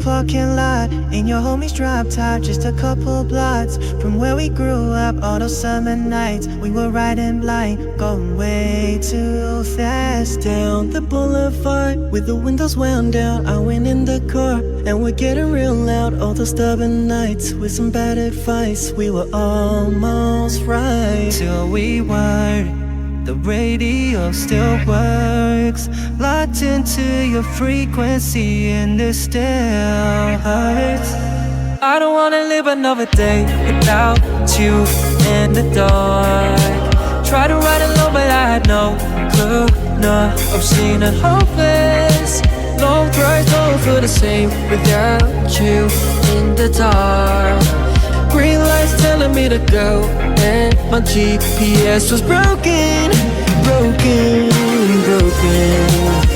parking lot in your homie's drop top, just a couple blocks from where we grew up. All those summer nights we were riding blind, going way too fast down the boulevard with the windows wound down. I went in the car and we're getting real loud. All those stubborn nights with some bad advice, we were almost right till we weren't. The radio still works, locked into your frequency, and it still hurts. I don't wanna live another day without you in the dark. Try to ride alone but I had no clue, no, I'm seen and hopeless. Long drives don't feel the same without you in the dark. Green lights telling me to go, and my GPS was broken, broken, broken.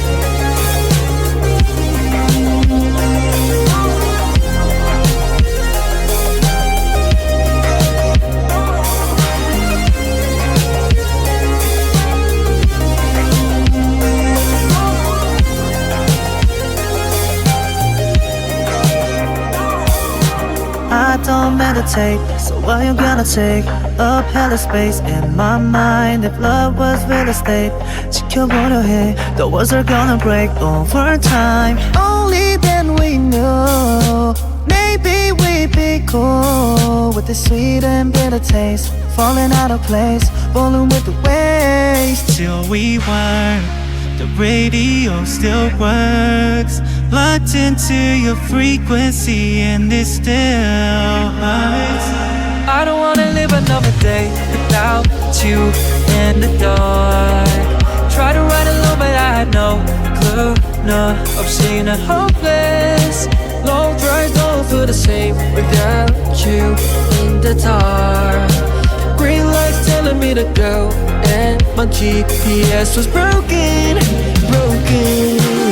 I don't meditate, so why you gonna take up hella space in my mind? If love was real estate, 지켜보려 해. The walls are gonna break over time. Only then we know, maybe we'd be cool with the sweet and bitter taste, falling out of place, falling with the waves. Till we weren't. The radio still works, locked into your frequency, and it still hurts. I don't wanna live another day without you in the dark. Try to ride alone but I had no clue, no, obscene and hopeless. Long drives don't feel the same without you in the dark. Green lights telling me to go, and my GPS was broken, broken.